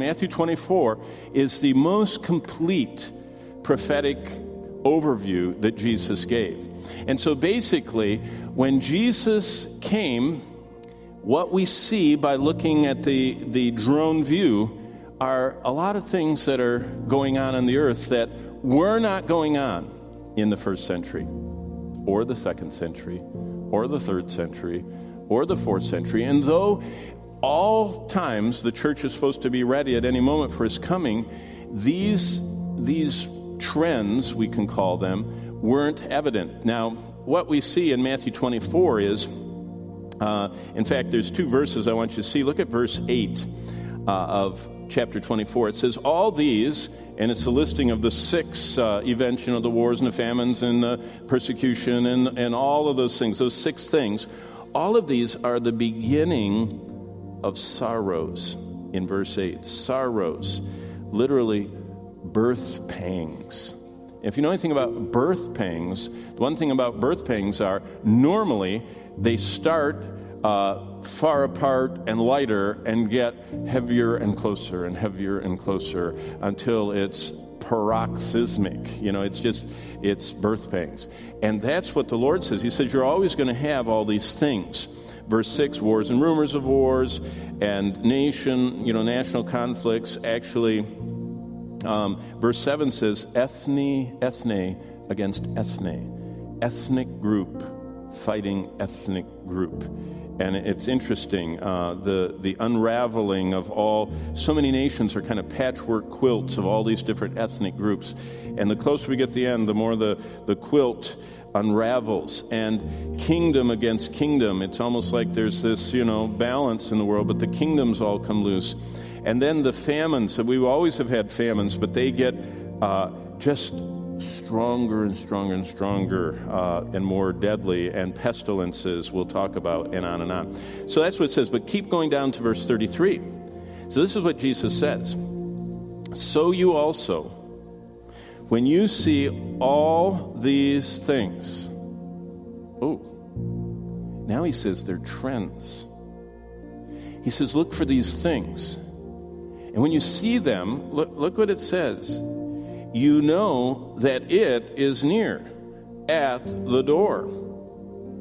Matthew 24 is the most complete prophetic overview that Jesus gave. And so basically, when Jesus came, what we see by looking at the drone view are a lot of things that are going on the earth that were not going on in the first century, or the second century, or the third century, or the fourth century. And though all times the church is supposed to be ready at any moment for his coming, these trends, we can call them, weren't evident. Now, what we see in Matthew 24 is, in fact, there's two verses I want you to see. Look at verse 8 of chapter 24. It says, all these, and it's a listing of the six events, the wars and the famines and the persecution and all of those things, those six things. All of these are the beginning of sorrows in verse 8. Sorrows, literally birth pangs. If you know anything about birth pangs, the one thing about birth pangs are normally they start far apart and lighter and get heavier and closer until it's paroxysmic. It's birth pangs. And that's what the Lord says. He says you're always going to have all these things. Verse 6, wars and rumors of wars and national conflicts. Actually, verse 7 says ethne against ethne. Ethnic group fighting ethnic group. And it's interesting, the unraveling of so many nations are kind of patchwork quilts of all these different ethnic groups. And the closer we get to the end, the more the quilt unravels. And kingdom against kingdom, it's almost like there's this, balance in the world, but the kingdoms all come loose. And then the famines, so we always have had famines, but they get just stronger and stronger and stronger and more deadly, and pestilences we'll talk about, and on and on. So that's what it says, but keep going down to verse 33. So this is what Jesus says. So you also, when you see all these things, now he says they're trends. He says, look for these things. And when you see them, look what it says. You know that it is near, at the door.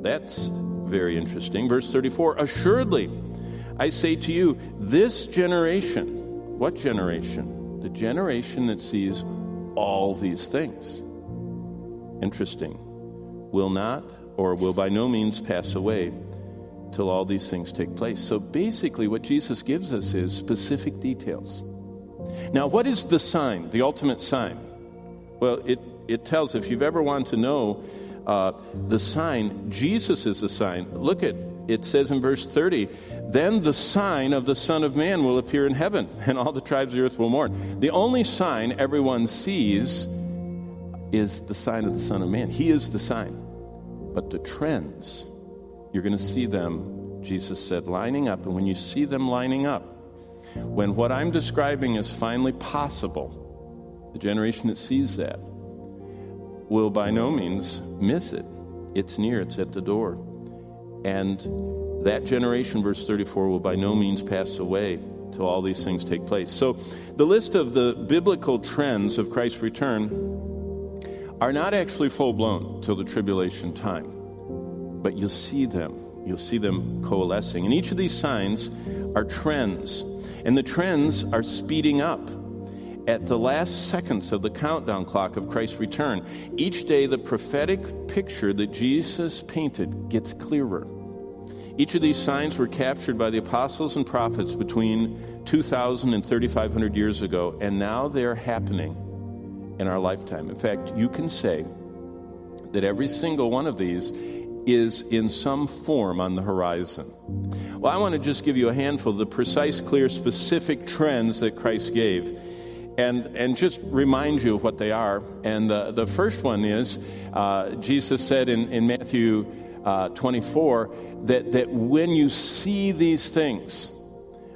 That's very interesting. Verse 34, assuredly, I say to you, this generation, what generation? The generation that sees all these things. Interesting. Will not, or will by no means pass away till all these things take place. So basically what Jesus gives us is specific details. Now, what is the sign, the ultimate sign? Well, it tells, if you've ever wanted to know the sign, Jesus is the sign. Look at, it says in verse 30, then the sign of the Son of Man will appear in heaven, and all the tribes of the earth will mourn. The only sign everyone sees is the sign of the Son of Man. He is the sign. But the trends, you're going to see them, Jesus said, lining up. And when you see them lining up, when what I'm describing is finally possible, the generation that sees that will by no means miss it. It's near, it's at the door. And that generation, verse 34, will by no means pass away till all these things take place. So the list of the biblical trends of Christ's return are not actually full-blown till the tribulation time. But you'll see them. You'll see them coalescing. And each of these signs are trends. And the trends are speeding up at the last seconds of the countdown clock of Christ's return. Each day, the prophetic picture that Jesus painted gets clearer. Each of these signs were captured by the apostles and prophets between 2,000 and 3,500 years ago, and now they are happening in our lifetime. In fact, you can say that every single one of these is in some form on the horizon. Well, I want to just give you a handful of the precise, clear, specific trends that Christ gave, and just remind you of what they are. And the first one is, Jesus said in Matthew 24, that when you see these things,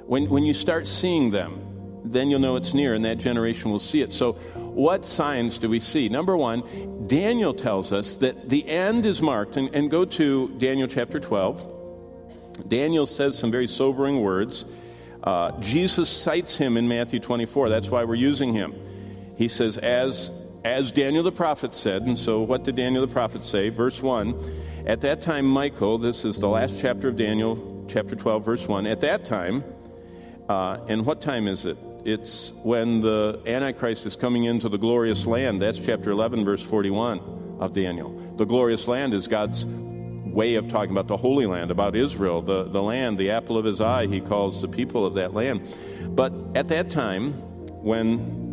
when you start seeing them, then you'll know it's near, and that generation will see it. So what signs do we see? Number one, Daniel tells us that the end is marked. And go to Daniel chapter 12. Daniel says some very sobering words Jesus cites him in Matthew 24. That's why we're using him. He says, as Daniel the prophet said, and so what did Daniel the prophet say? Verse 1, at that time Michael, this is the last chapter of Daniel, chapter 12, verse 1. At that time, and what time is it? It's when the Antichrist is coming into the glorious land. That's chapter 11, verse 41 of Daniel. The glorious land is God's way of talking about the Holy Land, about Israel, the land, the apple of his eye, he calls the people of that land. But at that time, when,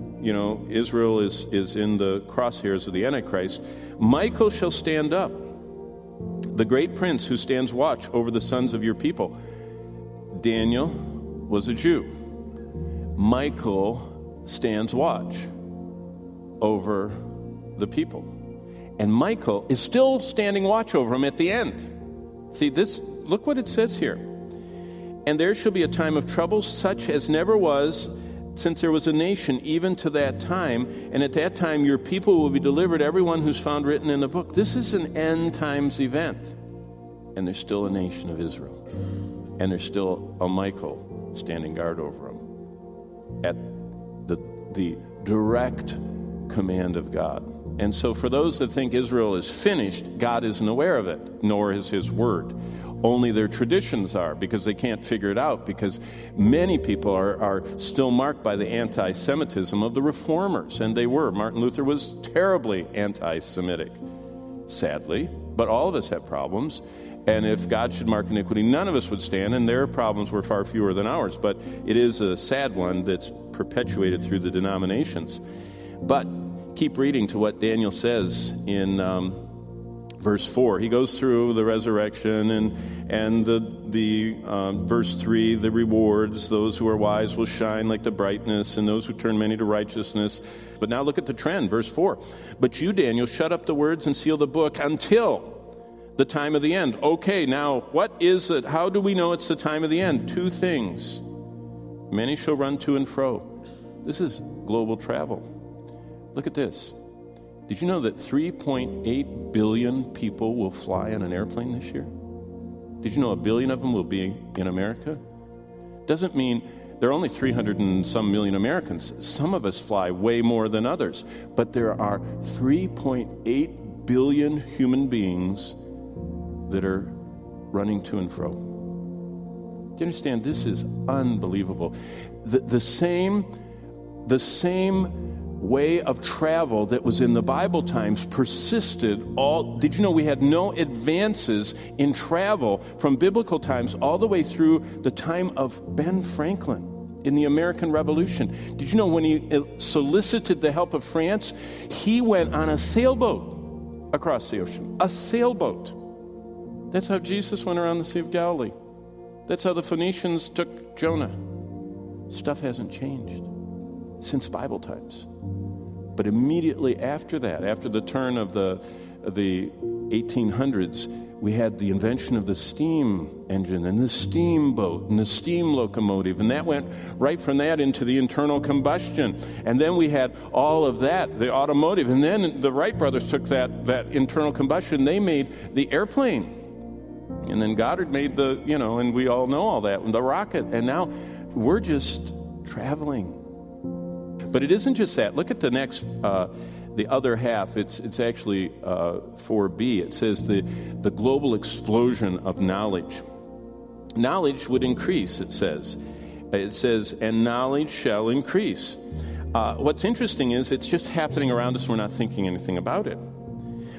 Israel is in the crosshairs of the Antichrist, Michael shall stand up, the great prince who stands watch over the sons of your people. Daniel was a Jew. Michael stands watch over the people. And Michael is still standing watch over him at the end. See, look what it says here. And there shall be a time of trouble such as never was since there was a nation, even to that time. And at that time your people will be delivered, everyone who's found written in the book. This is an end times event. And there's still a nation of Israel. And there's still a Michael standing guard over them at the direct command of God. And so for those that think Israel is finished, God isn't aware of it, nor is his word. Only their traditions are, because they can't figure it out, because many people are still marked by the anti-Semitism of the reformers, and they were. Martin Luther was terribly anti-Semitic, sadly, but all of us have problems. And if God should mark iniquity, none of us would stand, and their problems were far fewer than ours. But it is a sad one that's perpetuated through the denominations. But keep reading to what Daniel says in verse 4. He goes through the resurrection and the verse 3, the rewards. Those who are wise will shine like the brightness, and those who turn many to righteousness. But now look at the trend, verse 4. But you, Daniel, shut up the words and seal the book until the time of the end. Okay, now what is it? How do we know it's the time of the end? Two things. Many shall run to and fro. This is global travel. Look at this. Did you know that 3.8 billion people will fly on an airplane this year? Did you know 1 billion of them will be in America? Doesn't mean there are only 300 and some million Americans. Some of us fly way more than others. But there are 3.8 billion human beings that are running to and fro. Do you understand? This is unbelievable. The same way of travel that was in the Bible times persisted all. Did you know we had no advances in travel from biblical times all the way through the time of Ben Franklin in the American Revolution? Did you know when he solicited the help of France, he went on a sailboat across the ocean? A sailboat. That's how Jesus went around the Sea of Galilee. That's how the Phoenicians took Jonah. Stuff hasn't changed since Bible times. But immediately after that, after the turn of the 1800s, we had the invention of the steam engine and the steamboat and the steam locomotive, and that went right from that into the internal combustion. And then we had all of that, the automotive, and then the Wright brothers took that internal combustion, they made the airplane. And then Goddard made and we all know all that, the rocket. And now we're just traveling. But it isn't just that. Look at the next, the other half. It's actually 4b. It says the global explosion of knowledge. Knowledge would increase, it says. It says, and knowledge shall increase. What's interesting is it's just happening around us. We're not thinking anything about it.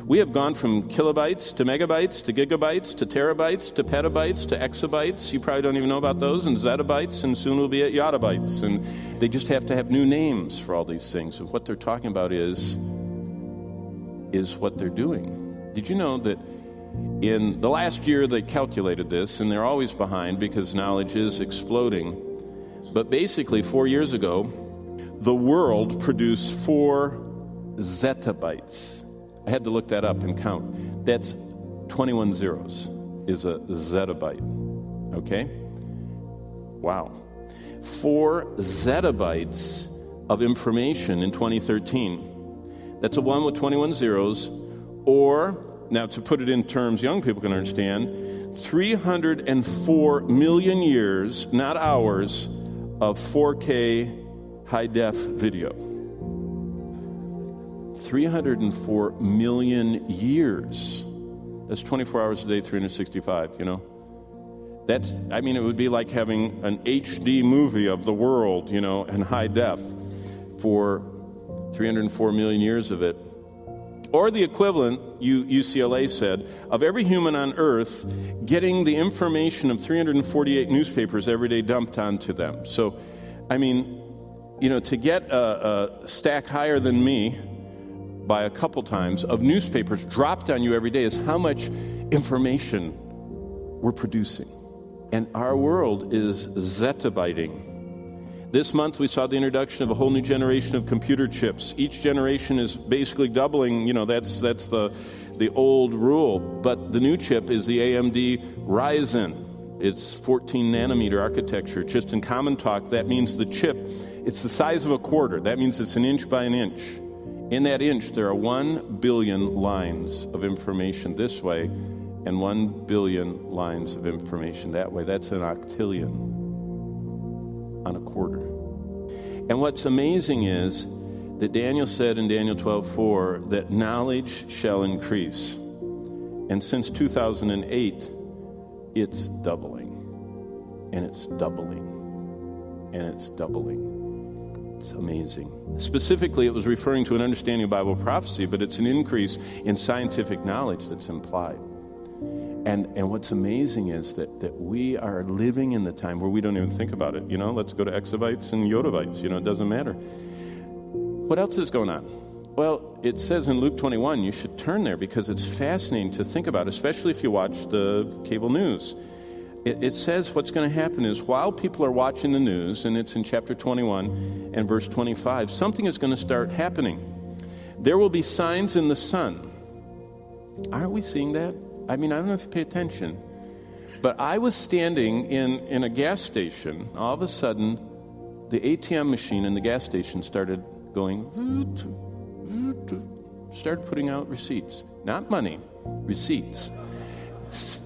We have gone from kilobytes to megabytes to gigabytes to terabytes to petabytes to exabytes. You probably don't even know about those, and zettabytes, and soon we'll be at yottabytes. And they just have to have new names for all these things. And what they're talking about is what they're doing. Did you know that in the last year they calculated this, and they're always behind because knowledge is exploding. But basically 4 years ago, the world produced 4 zettabytes. I had to look that up and count. That's 21 zeros is a zettabyte. Okay? Wow. 4 zettabytes of information in 2013. That's a 1 with 21 zeros. Or, now to put it in terms young people can understand, 304 million years, not hours, of 4K high-def video. 304 million years. That's 24 hours a day, 365, you know? It would be like having an HD movie of the world, you know, in high def for 304 million years of it. Or the equivalent, UCLA said, of every human on earth getting the information of 348 newspapers every day dumped onto them. So, to get a stack higher than me by a couple times of newspapers dropped on you every day is how much information we're producing. And our world is zettabyting. This month we saw the introduction of a whole new generation of computer chips. Each generation is basically doubling, that's the old rule. But the new chip is the AMD Ryzen. It's 14 nanometer architecture. Just in common talk, that means the chip, it's the size of a quarter. That means it's an inch by an inch. In that inch, there are 1 billion lines of information this way and 1 billion lines of information that way. That's an octillion on a quarter. And what's amazing is that Daniel said in Daniel 12:4 that knowledge shall increase. And since 2008, it's doubling. And it's doubling. And it's doubling. It's amazing. Specifically, it was referring to an understanding of Bible prophecy, but it's an increase in scientific knowledge that's implied. And what's amazing is that we are living in the time where we don't even think about it. Let's go to exabytes and yottabytes. It doesn't matter. What else is going on? Well, it says in Luke 21, you should turn there because it's fascinating to think about, especially if you watch the cable news. It says what's going to happen is while people are watching the news, and it's in chapter 21 and verse 25, something is going to start happening. There will be signs in the sun. Aren't we seeing that? I don't know if you pay attention, but I was standing in a gas station. All of a sudden, the ATM machine in the gas station started going, started putting out receipts. Not money, receipts.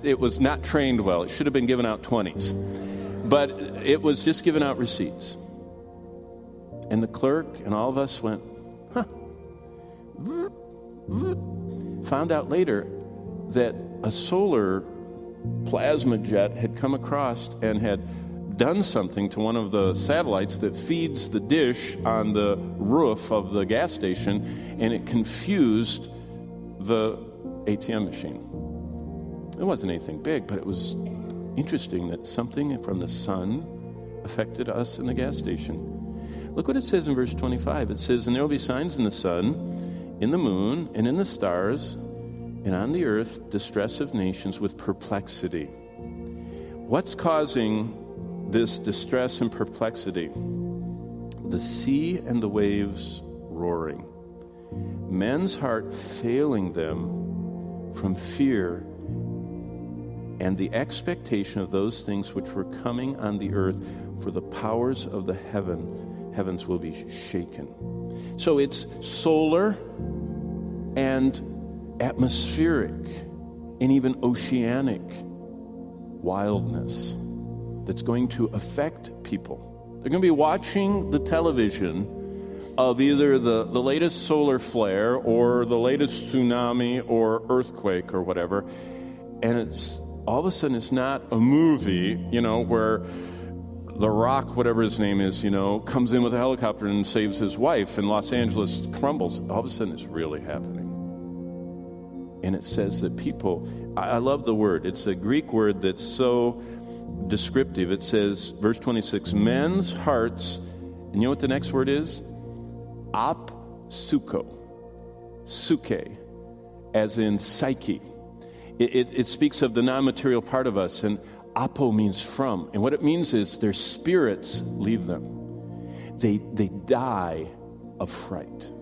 It was not trained well. It should have been giving out 20s. But it was just giving out receipts. And the clerk and all of us went, Found out later that a solar plasma jet had come across and had done something to one of the satellites that feeds the dish on the roof of the gas station, and it confused the ATM machine. It wasn't anything big, but it was interesting that something from the sun affected us in the gas station. Look what it says in verse 25. It says, and there will be signs in the sun, in the moon, and in the stars, and on the earth, distress of nations with perplexity. What's causing this distress and perplexity? The sea and the waves roaring. Men's heart failing them from fear and the expectation of those things which were coming on the earth, for the powers of the heavens will be shaken. So it's solar and atmospheric and even oceanic wildness that's going to affect people. They're going to be watching the television of either the latest solar flare or the latest tsunami or earthquake or whatever, and it's all of a sudden it's not a movie, where The Rock, whatever his name is, comes in with a helicopter and saves his wife and Los Angeles crumbles. All of a sudden it's really happening. And it says that people, I love the word. It's a Greek word that's so descriptive. It says, verse 26, men's hearts, and you know what the next word is? Apsuko. Suke, as in psyche. It speaks of the non-material part of us, and apo means from. And what it means is their spirits leave them. They die of fright.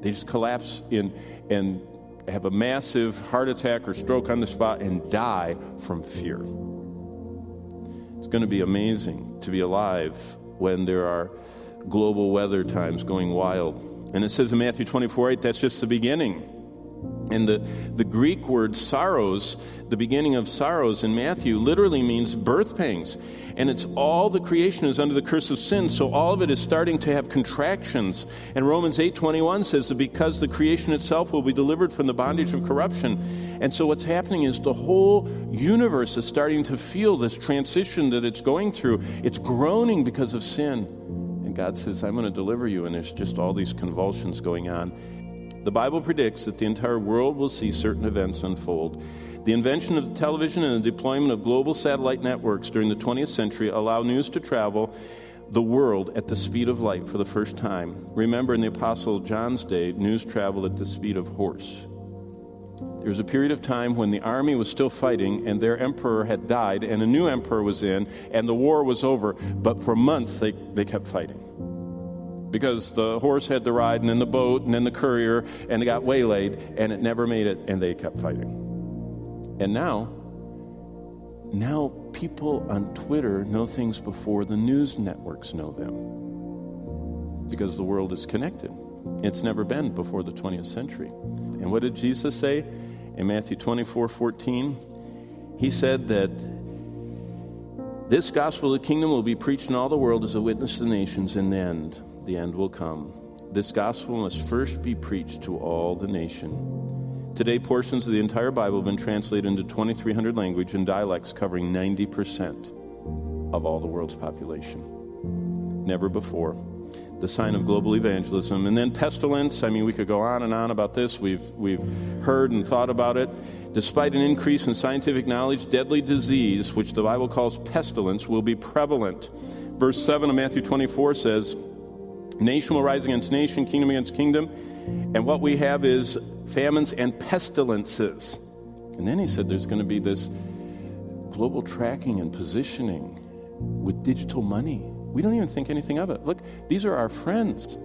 They just collapse and have a massive heart attack or stroke on the spot and die from fear. It's going to be amazing to be alive when there are global weather times going wild. And it says in Matthew 24:8, that's just the beginning. And the Greek word sorrows, the beginning of sorrows in Matthew, literally means birth pangs. And it's all the creation is under the curse of sin, so all of it is starting to have contractions. And Romans 8:21 says that because the creation itself will be delivered from the bondage of corruption. And so what's happening is the whole universe is starting to feel this transition that it's going through. It's groaning because of sin. And God says, I'm going to deliver you. And there's just all these convulsions going on. The Bible predicts that the entire world will see certain events unfold. The invention of the television and the deployment of global satellite networks during the 20th century allow news to travel the world at the speed of light for the first time. Remember, in the Apostle John's day, news traveled at the speed of horse. There was a period of time when the army was still fighting and their emperor had died and a new emperor was in and the war was over, but for months they kept fighting. Because the horse had to ride, and then the boat, and then the courier, and they got waylaid, and it never made it, and they kept fighting. And now people on Twitter know things before the news networks know them. Because the world is connected. It's never been before the 20th century. And what did Jesus say in Matthew 24:14? He said that this gospel of the kingdom will be preached in all the world as a witness to the nations, and the end will come. This gospel must first be preached to all the nation. Today, portions of the entire Bible have been translated into 2,300 languages and dialects covering 90% of all the world's population. Never before. The sign of global evangelism. And then pestilence. I mean, we could go on and on about this. We've heard and thought about it. Despite an increase in scientific knowledge, deadly disease, which the Bible calls pestilence, will be prevalent. Verse 7 of Matthew 24 says, nation will rise against nation, kingdom against kingdom. And what we have is famines and pestilences. And then he said there's going to be this global tracking and positioning with digital money. We don't even think anything of it. Look, these are our friends.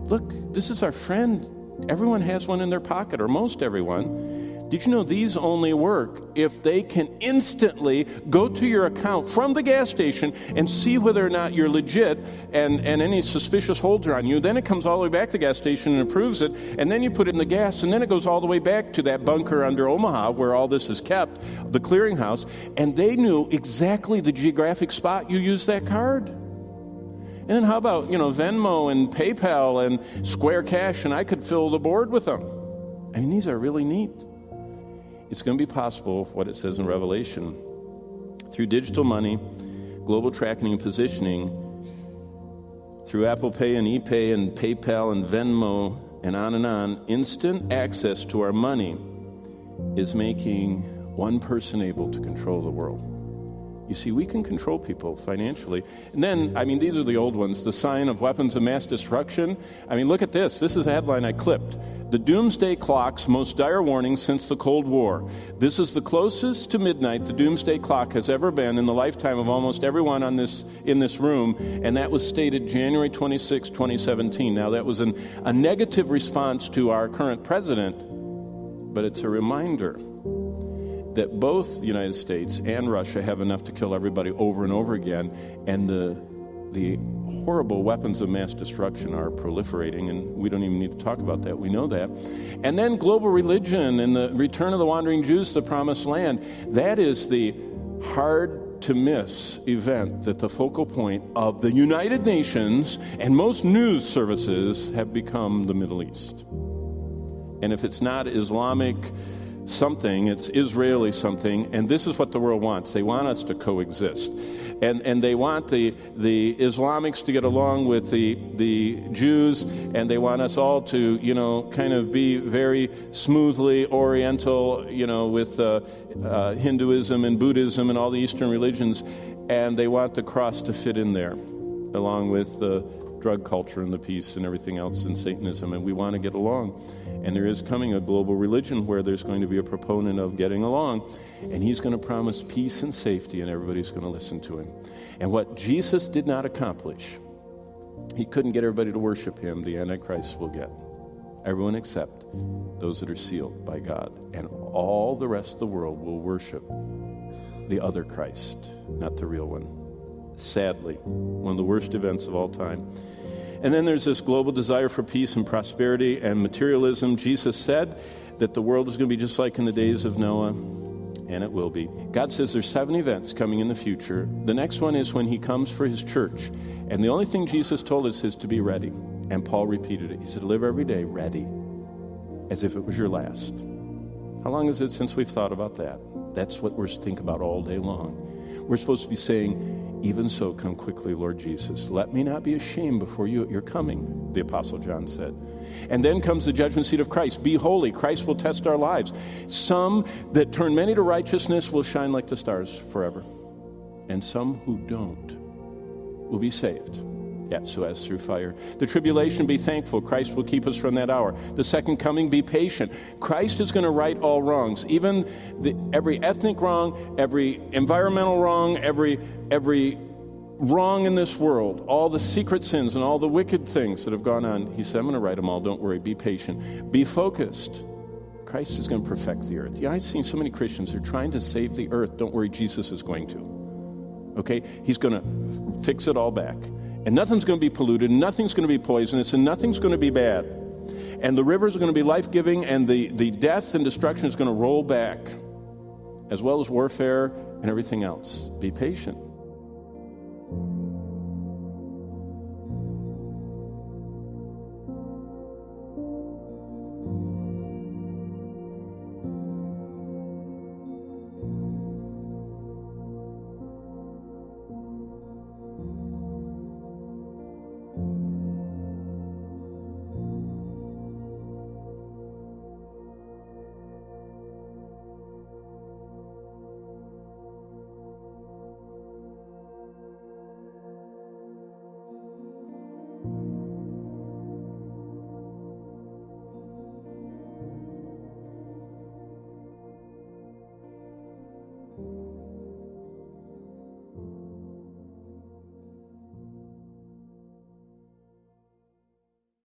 Look, this is our friend. Everyone has one in their pocket, or most everyone. Did you know these only work if they can instantly go to your account from the gas station and see whether or not you're legit and any suspicious holds are on you. Then it comes all the way back to the gas station and approves it, and then you put it in the gas, and then it goes all the way back to that bunker under Omaha where all this is kept, the clearinghouse, and they knew exactly the geographic spot you used that card. And then how about, Venmo and PayPal and Square Cash, and I could fill the board with them. I mean, these are really neat. It's going to be possible, what it says in Revelation, through digital money, global tracking and positioning, through Apple Pay and ePay and PayPal and Venmo and on, instant access to our money is making one person able to control the world. You see, we can control people financially. And then, these are the old ones, the sign of weapons of mass destruction. Look at this. This is a headline I clipped. The doomsday clock's most dire warning since the Cold War. This is the closest to midnight the doomsday clock has ever been in the lifetime of almost everyone in this room, and that was stated January 26, 2017. Now, that was a negative response to our current president, but it's a reminder that both the United States and Russia have enough to kill everybody over and over again, and the horrible weapons of mass destruction are proliferating, and we don't even need to talk about that. We know that. And then global religion and the return of the wandering Jews to the promised land. That is the hard-to-miss event that the focal point of the United Nations and most news services have become the Middle East. And if it's not Islamic something, it's Israeli something, and this is what the world wants. They want us to coexist. And they want the Islamics to get along with the Jews, and they want us all to, kind of be very smoothly Oriental, with Hinduism and Buddhism and all the Eastern religions, and they want the cross to fit in there, along with the drug culture and the peace and everything else and Satanism, and we want to get along. And there is coming a global religion where there's going to be a proponent of getting along, and he's going to promise peace and safety, and everybody's going to listen to him. And what Jesus did not accomplish, he couldn't get everybody to worship him, the Antichrist will get. Everyone except those that are sealed by God. And all the rest of the world will worship the other Christ, not the real one. Sadly, one of the worst events of all time. And then there's this global desire for peace and prosperity and materialism. Jesus said that the world is going to be just like in the days of Noah, and it will be. God says there's 7 events coming in the future. The next one is when he comes for his church. And the only thing Jesus told us is to be ready. And Paul repeated it. He said, live every day ready, as if it was your last. How long is it since we've thought about that? That's what we're thinking about all day long. We're supposed to be saying, even so, come quickly, Lord Jesus. Let me not be ashamed before you at your coming, the Apostle John said. And then comes the judgment seat of Christ. Be holy. Christ will test our lives. Some that turn many to righteousness will shine like the stars forever. And some who don't will be saved. Yeah, so as through fire. The tribulation, be thankful. Christ will keep us from that hour. The second coming, be patient. Christ is going to right all wrongs. Even every ethnic wrong, every environmental wrong, every wrong in this world, all the secret sins and all the wicked things that have gone on. He said, I'm going to right them all. Don't worry. Be patient. Be focused. Christ is going to perfect the earth. Yeah, I've seen so many Christians who are trying to save the earth. Don't worry, Jesus is going to. Okay? He's going to fix it all back. And nothing's going to be polluted, nothing's going to be poisonous, and nothing's going to be bad. And the rivers are going to be life-giving, and the death and destruction is going to roll back, as well as warfare and everything else. Be patient.